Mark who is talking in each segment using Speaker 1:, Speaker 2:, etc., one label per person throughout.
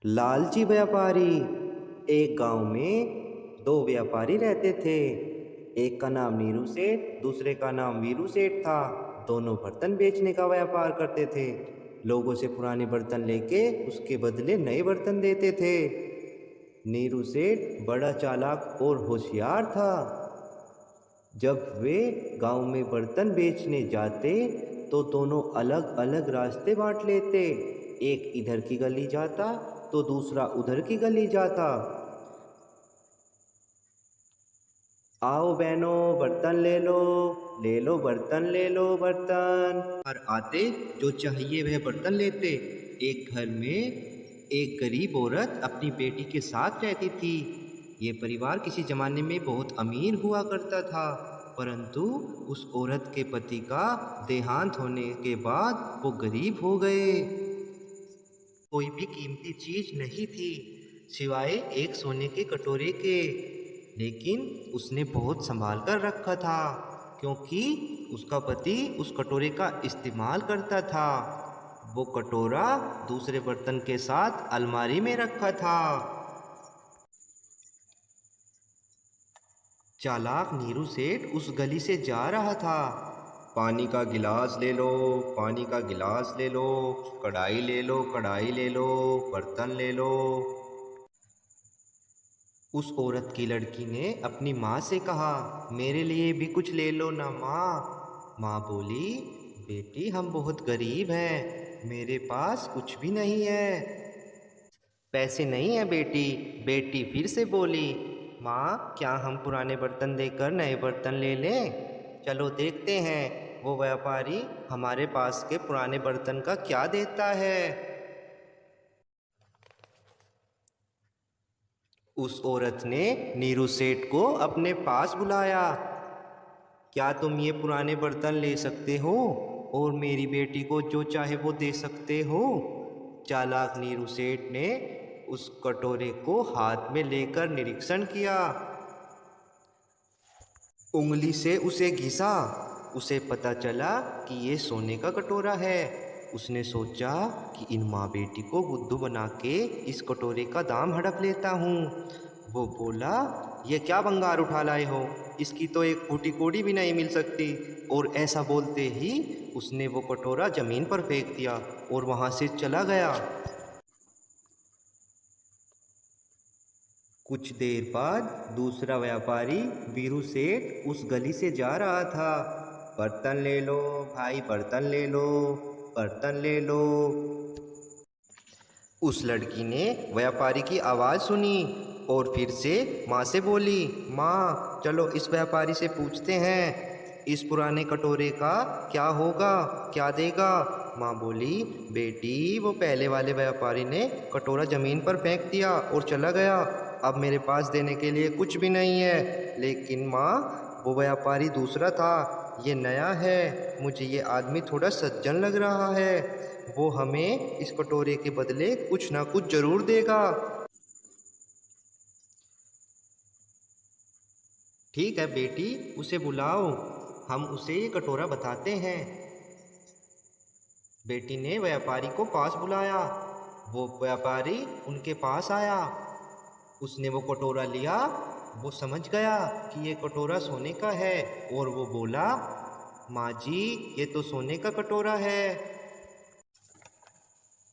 Speaker 1: लालची व्यापारी। एक गांव में दो व्यापारी रहते थे। एक का नाम नीरू सेठ, दूसरे का नाम वीरू सेठ था। दोनों बर्तन बेचने का व्यापार करते थे। लोगों से पुराने बर्तन लेके उसके बदले नए बर्तन देते थे। नीरू सेठ बड़ा चालाक और होशियार था। जब वे गांव में बर्तन बेचने जाते तो दोनों अलग अलग रास्ते बांट लेते। एक इधर की गली जाता तो दूसरा उधर की गली जाता। आओ बहनों, बर्तन ले लो बर्तन, ले लो बर्तन। और आते जो चाहिए वह बर्तन लेते। एक घर में एक गरीब औरत अपनी बेटी के साथ रहती थी। ये परिवार किसी जमाने में बहुत अमीर हुआ करता था, परंतु उस औरत के पति का देहांत होने के बाद वो गरीब हो गए। कोई भी कीमती चीज नहीं थी सिवाय एक सोने के कटोरे के। लेकिन उसने बहुत संभाल कर रखा था, क्योंकि उसका पति उस कटोरे का इस्तेमाल करता था। वो कटोरा दूसरे बर्तन के साथ अलमारी में रखा था। चालाक नीरू सेठ उस गली से जा रहा था। पानी का गिलास ले लो, पानी का गिलास ले लो, कढ़ाई ले लो, कढ़ाई ले लो, बर्तन ले लो। उस औरत की लड़की ने अपनी माँ से कहा, मेरे लिए भी कुछ ले लो ना माँ। माँ बोली, बेटी हम बहुत गरीब हैं, मेरे पास कुछ भी नहीं है। पैसे नहीं है बेटी। बेटी फिर से बोली, माँ क्या हम पुराने बर्तन देकर नए बर्तन ले लें? चलो देखते हैं वो व्यापारी हमारे पास के पुराने बर्तन का क्या देता है। उस औरत ने नीरू सेठ को अपने पास बुलाया। क्या तुम ये पुराने बर्तन ले सकते हो और मेरी बेटी को जो चाहे वो दे सकते हो? चालाक नीरू सेठ ने उस कटोरे को हाथ में लेकर निरीक्षण किया। उंगली से उसे घिसा। उसे पता चला कि ये सोने का कटोरा है। उसने सोचा कि इन माँ बेटी को बुद्धू बना के इस कटोरे का दाम हड़प लेता हूँ। वो बोला, ये क्या बंगार उठा लाए हो? इसकी तो एक फूटी कोड़ी भी नहीं मिल सकती। और ऐसा बोलते ही उसने वो कटोरा जमीन पर फेंक दिया और वहाँ से चला गया। कुछ देर बाद दूसरा व्यापारी वीरू सेठ उस गली से जा रहा था। बर्तन ले लो भाई, बर्तन ले लो, बर्तन ले लो। उस लड़की ने व्यापारी की आवाज़ सुनी और फिर से माँ से बोली, माँ चलो इस व्यापारी से पूछते हैं इस पुराने कटोरे का क्या होगा, क्या देगा। माँ बोली, बेटी वो पहले वाले व्यापारी ने कटोरा ज़मीन पर फेंक दिया और चला गया। अब मेरे पास देने के लिए कुछ भी नहीं है। लेकिन माँ वो व्यापारी दूसरा था, ये नया है। मुझे ये आदमी थोड़ा सज्जन लग रहा है। वो हमें इस कटोरे के बदले कुछ ना कुछ जरूर देगा। ठीक है बेटी, उसे बुलाओ, हम उसे ये कटोरा बताते हैं। बेटी ने व्यापारी को पास बुलाया। वो व्यापारी उनके पास आया। उसने वो कटोरा लिया। वो समझ गया कि ये कटोरा सोने का है और वो बोला, माँ जी ये तो सोने का कटोरा है।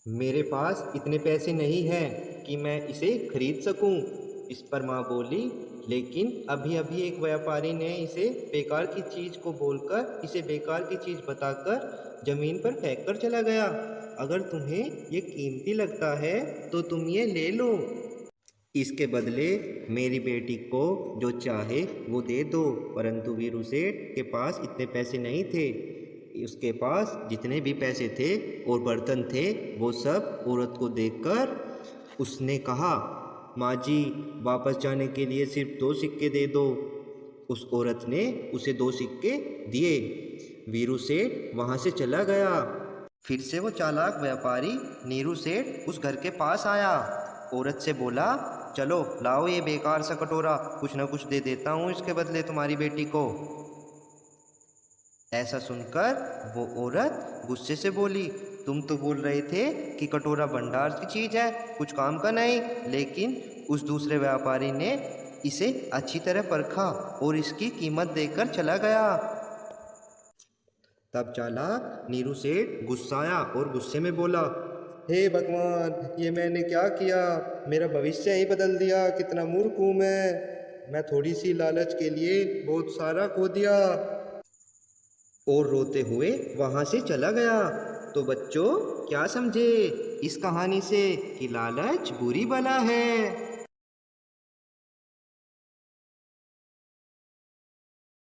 Speaker 1: मेरे पास इतने पैसे नहीं हैं कि मैं इसे खरीद सकूं। इस पर माँ बोली, लेकिन अभी अभी एक व्यापारी ने इसे बेकार की चीज़ को बोलकर इसे बेकार की चीज़ बताकर ज़मीन पर फेंक कर चला गया। अगर तुम्हें ये कीमती लगता है तो तुम ये ले लो। इसके बदले मेरी बेटी को जो चाहे वो दे दो। परंतु वीरू सेठ के पास इतने पैसे नहीं थे। उसके पास जितने भी पैसे थे और बर्तन थे वो सब औरत को देकर उसने कहा, माँ जी वापस जाने के लिए सिर्फ 2 सिक्के दे दो। उस औरत ने उसे 2 सिक्के दिए। वीरू सेठ वहाँ से चला गया। फिर से वो चालाक व्यापारी नीरू सेठ उस घर के पास आया। औरत से बोला, चलो लाओ ये बेकार सा कटोरा, कुछ ना कुछ दे देता हूँ इसके बदले तुम्हारी बेटी को। ऐसा सुनकर वो औरत गुस्से से बोली, तुम तो बोल रहे थे कि कटोरा भंडार की चीज है, कुछ काम का नहीं। लेकिन उस दूसरे व्यापारी ने इसे अच्छी तरह परखा और इसकी कीमत देकर चला गया। तब चालाक नीरू सेठ गुस्साया और गुस्से में बोला, हे भगवान, ये मैंने क्या किया? मेरा भविष्य ही बदल दिया। कितना मूर्ख हूँ मैं थोड़ी सी लालच के लिए बहुत सारा खो दिया। और रोते हुए वहाँ से चला गया। तो बच्चों, क्या समझे इस कहानी से कि लालच बुरी बला है।